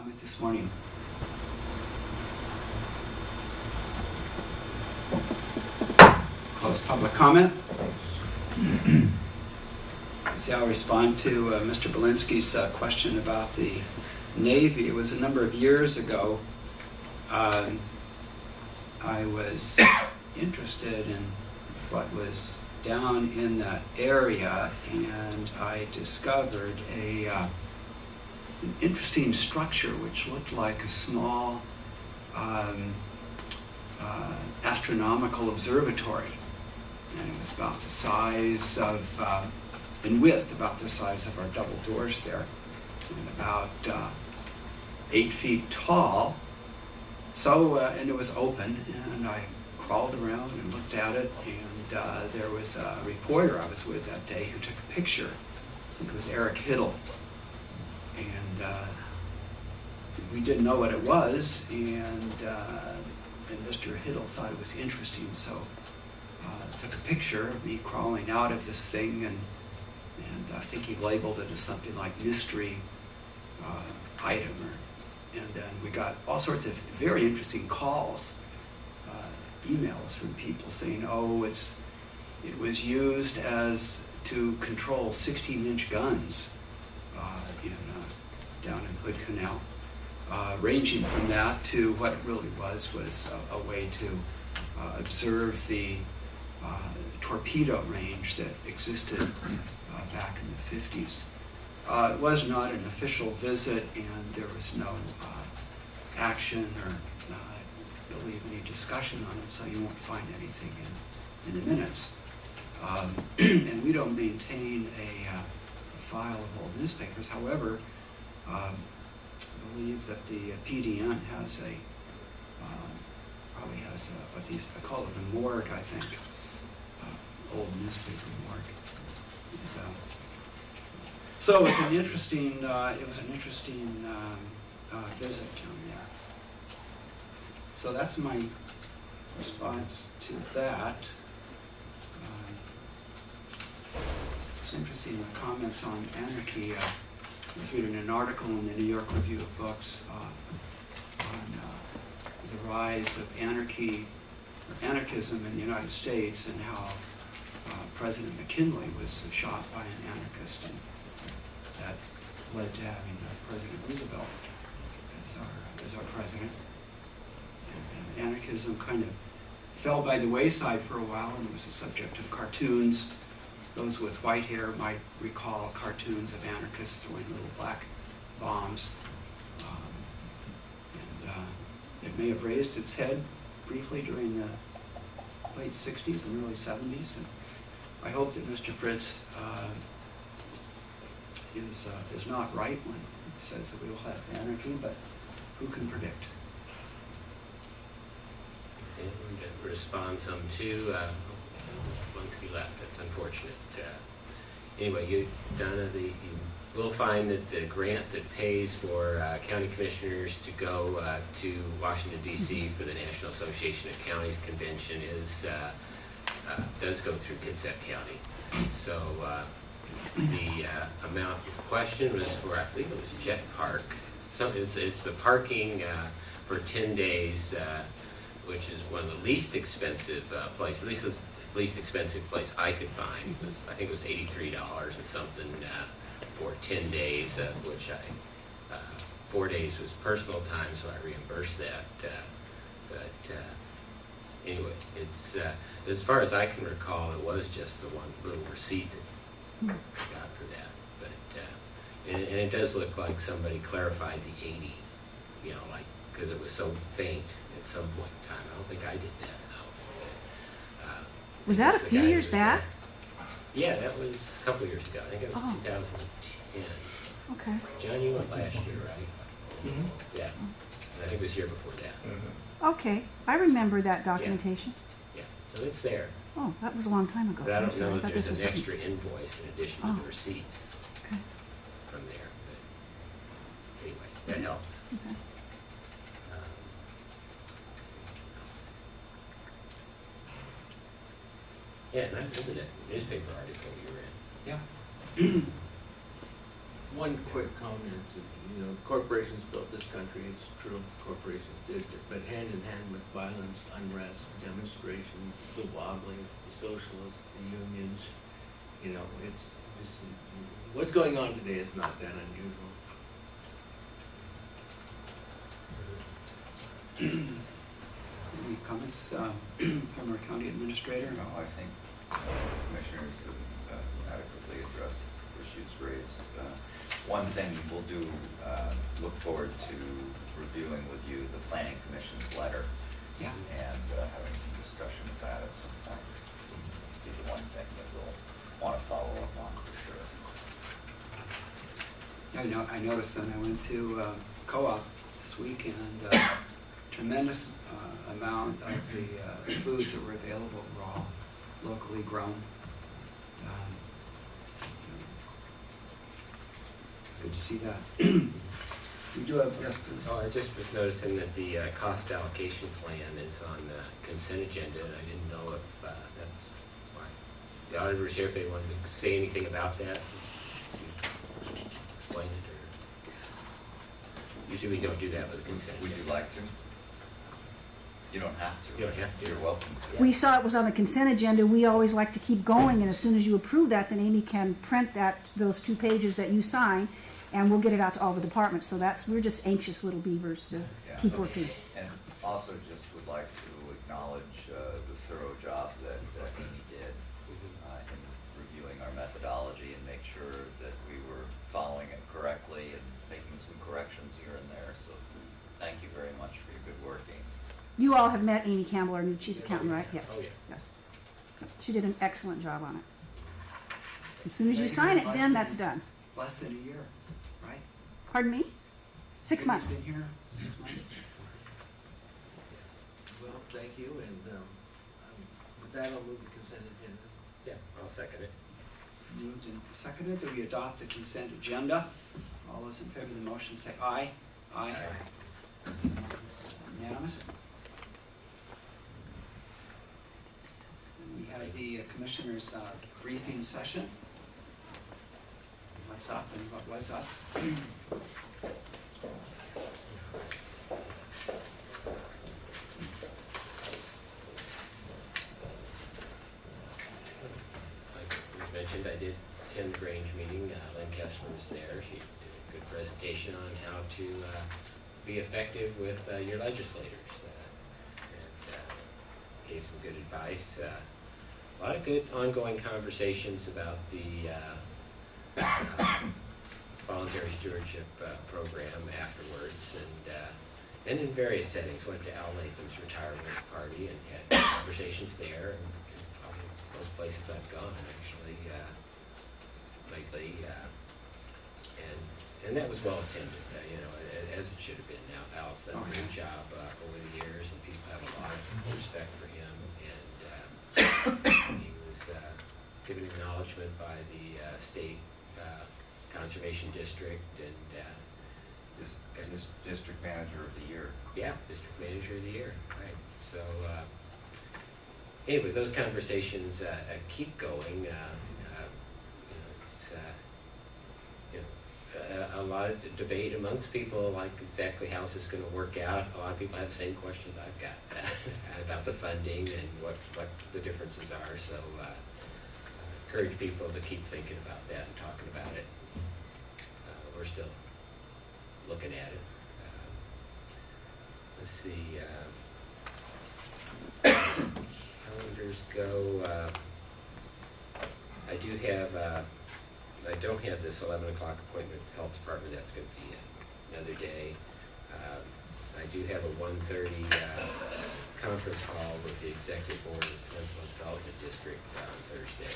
comment this morning? Close public comment. See, I'll respond to Mr. Belinsky's question about the Navy. It was a number of years ago. I was interested in what was down in that area, and I discovered an interesting structure which looked like a small astronomical observatory. And it was about the size of, in width, about the size of our double doors there, and about 8 feet tall. So, and it was open, and I crawled around and looked at it, and there was a reporter I was with that day who took a picture. I think it was Eric Hiddle. And we didn't know what it was, and Mr. Hiddle thought it was interesting, so took a picture of me crawling out of this thing, and I think he labeled it as something like mystery item. And then we got all sorts of very interesting calls, emails from people saying, oh, it was used to control 16-inch guns down in Hood Canal. Ranging from that to what it really was a way to observe the torpedo range that existed back in the 50s. It was not an official visit, and there was no action or, I believe, any discussion on it, so you won't find anything in the minutes. And we don't maintain a file of old newspapers. However, I believe that the PDN has probably has I call it a morgue, I think, old newspaper morgue. And, so it was an interesting, visit down there. So that's my response to that. It's interesting, the comments on anarchy. I was reading an article in the New York Review of Books on the rise of anarchism in the United States, and how President McKinley was shot by an anarchist, and that led to having President Roosevelt as our president. And anarchism kind of fell by the wayside for a while, and it was the subject of cartoons. Those with white hair might recall cartoons of anarchists throwing little black bombs. It may have raised its head briefly during the late 60s and early 70s. And I hope that Mr. Fritz is not right when he says that we will have anarchy, but who can predict? And to respond some to once he left. That's unfortunate. Anyway, Donna, you will find that the grant that pays for county commissioners to go to Washington, D.C. for the National Association of Counties Convention does go through Kitsap County. So the amount in question was for, I believe it was Jet Park. It's the parking for 10 days, which is one of the least expensive places, at least the least expensive place I could find. I think it was $83 and something for 10 days, which 4 days was personal time, so I reimbursed that. But anyway, it's as far as I can recall, it was just the one little receipt that I got for that. But and it does look like somebody clarified the 80, like, because it was so faint at some point in time. I don't think I did that. Was that a few years back? Yeah, that was a couple of years ago. I think it was 2010. Okay. John, you went last year, right? Mm-hmm. Yeah. And I think it was the year before that. Mm-hmm. Okay. I remember that documentation. Yeah. So it's there. Oh, that was a long time ago. But I don't sorry, know if thought there's this an was extra invoice in addition to the receipt Okay. from there. But anyway, that helps. Okay. Yeah, and I remember that newspaper article you were in. Yeah. One quick comment, you know, corporations built this country, it's true, corporations did, but hand in hand with violence, unrest, demonstrations, the wobblies, the socialists, the unions, you know, what's going on today is not that unusual. Any comments from our county administrator? No, I think commissioners have adequately addressed issues raised. One thing we'll do, look forward to reviewing with you the planning commission's letter Yeah. and having some discussion of that at some point. Be the one thing that we'll want to follow up on for sure. I noticed that I went to co-op this week and tremendous amount of the foods that were available were all locally grown. It's good to see that. We do have. Yes, please. Oh, I just was noticing that the cost allocation plan is on the consent agenda, and I didn't know if that's why. The auditor was here, if they wanted to say anything about that, explain it, or usually we don't do that with a consent Would you agenda. like to? You don't have to. You don't have to. You're welcome to. We saw it was on the consent agenda. We always like to keep going, and as soon as you approve that, then Amy can print those 2 pages that you sign, and we'll get it out to all the departments. So we're just anxious little beavers to Yeah. keep working. And also just would like to acknowledge the thorough job that Amy did in reviewing our methodology and make sure that we were following it correctly and making some corrections here and there. So thank you very much for your good work, Amy. You all have met Amy Campbell, our new chief accountant, right? Yes. Oh, yeah. Yes. She did an excellent job on it. As soon as you Thank sign you. it, then that's done. Less than a year, right? Pardon me? 6 Amy's months. Been here 6 months. Well, thank you, and with that, I'll move the consent agenda. Yeah, I'll second it. Moved and seconded that we adopt the consent agenda. All those in favor of the motion say aye. Aye. Unanimous. And we have the commissioners' briefing session. What's up and what was up. Like we mentioned, I did attend the Grange meeting. Lynn Kessler was there. She did a good presentation on how to be effective with your legislators, and gave some good advice. A lot of good ongoing conversations about the voluntary stewardship program afterwards, and in various settings. Went to Al Latham's retirement party and had conversations there, and probably most places I've gone actually lately, and that was well attended, as it should have been. Now Al's done a great job over the years, and people have a lot of respect for him, and he was given acknowledgement by the state conservation district, and District manager of the year. yeah, district manager of the year, right? So anyway, those conversations keep going. It's a lot of debate amongst people, like exactly how is this going to work out. A lot of people have the same questions I've got about the funding and what the differences are. So encourage people to keep thinking about that and talking about it. We're still looking at it. Let's see. Calendars go. I don't have this 11 o'clock appointment with the health department. That's going to be another day. I do have a 1:30 conference call with the executive board of the Peninsula Development District on Thursday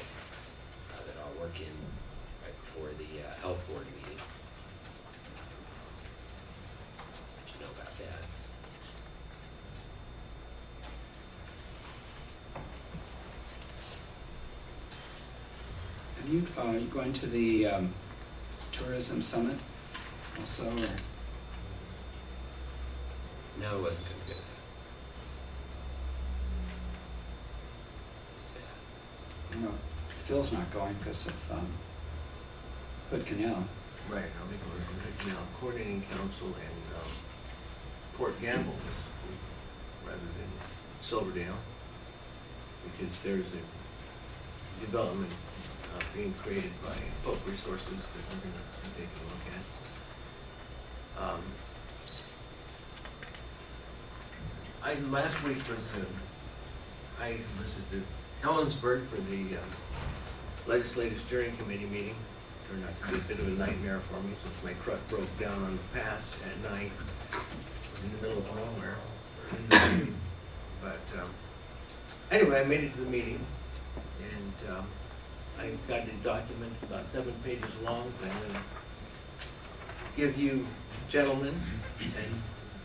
that I'll work in right before the health board meeting. Let you know about that. And you going to the tourism summit also, or? No, it wasn't going to go. Sad. No, Phil's not going because of Hood Canal. Right, I'll be going to now coordinating council and Port Gamble this week rather than Silverdale, because there's a development being created by Pope Resources that we're going to be taking a look at. Last week was I was at the Ellensburg for the Legislative Steering Committee meeting. Turned out to be a bit of a nightmare for me since my truck broke down on the pass at night in the middle of nowhere in the city. But anyway, I made it to the meeting, and I got a document about 7 pages long that I'm going to give you gentlemen and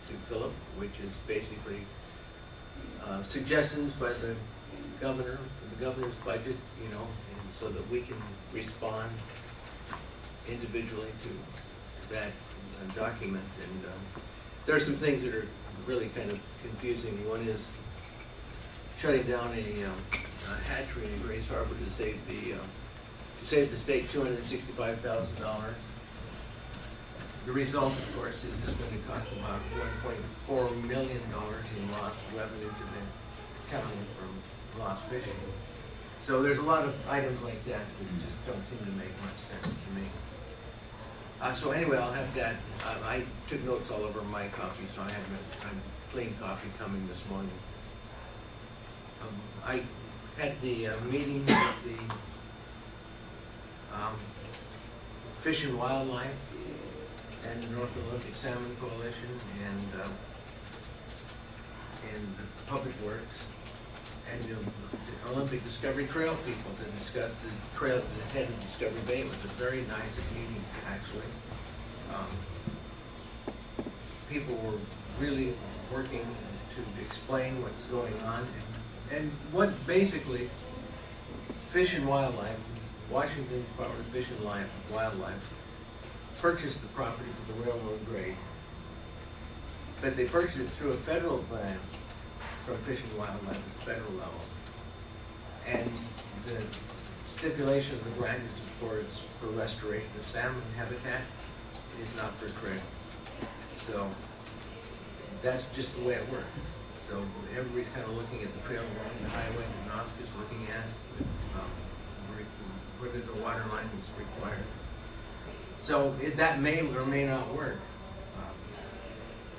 to Philip, which is basically suggestions by the governor, for the governor's budget, you know, and so that we can respond individually to that document. And there are some things that are really kind of confusing. One is shutting down a hatchery in Grace Harbor to save the state $265,000. The result, of course, is it's going to cost about $1.4 million in lost revenue to the county from lost fishing. So there's a lot of items like that that just don't seem to make much sense to me. So anyway, I'll have that. I took notes all over my copy, so I have a clean copy coming this morning. I had the meeting with the Fish and Wildlife and the North Olympic Salmon Coalition and the Public Works and the Olympic Discovery Trail people to discuss the trail that headed to Discovery Bay. It was a very nice meeting, actually. People were really working to explain what's going on and what basically Fish and Wildlife, Washington Department of Fish and Wildlife, purchased the property for the railroad grade, but they purchased it through a federal grant from Fish and Wildlife at the federal level. And the stipulation of the grant is for restoration of salmon habitat. It is not for trail. So that's just the way it works. So everybody's kind of looking at the trail along the highway, and NOSCA's looking at whether the water line is required. So that may or may not work.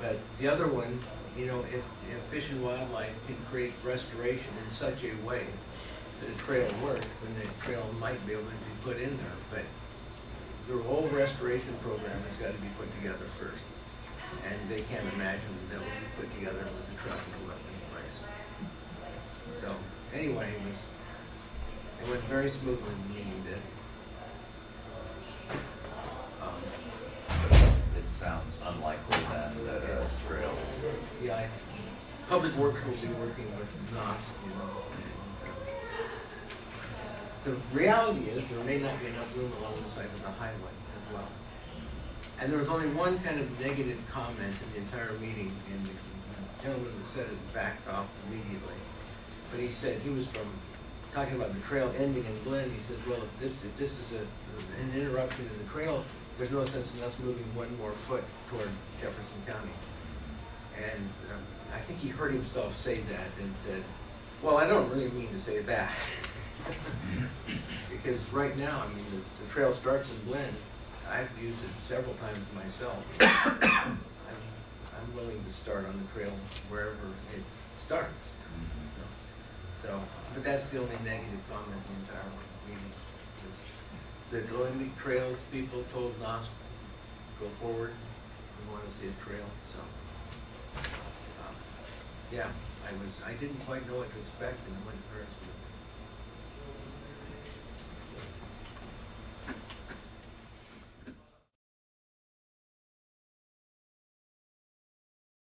But the other one, you know, if Fish and Wildlife can create restoration in such a way that a trail works, then the trail might be able to be put in there. But the whole restoration program has got to be put together first. And they can't imagine that will be put together with the trust left in place. So anyway, it went very smoothly, the meeting did. It sounds unlikely then that a trail. Yeah, Public Works will be working with NOS, you know. The reality is there may not be enough room along the side of the highway as well. And there was only one kind of negative comment in the entire meeting, and the gentleman that said it backed off immediately. But he said, he was talking about the trail ending in Glen. He says, well, if this is an interruption in the trail, there's no sense in us moving one more foot toward Jefferson County. And I think he heard himself say that and said, well, I don't really mean to say that. Because right now, I mean, the trail starts in Glen. I've used it several times myself. I'm willing to start on the trail wherever it starts. So, but that's the only negative comment in the entire meeting. The Olympic Trails people told NOS, go forward, we want to see a trail, so. Yeah, I didn't quite know what to expect, and I went very smooth.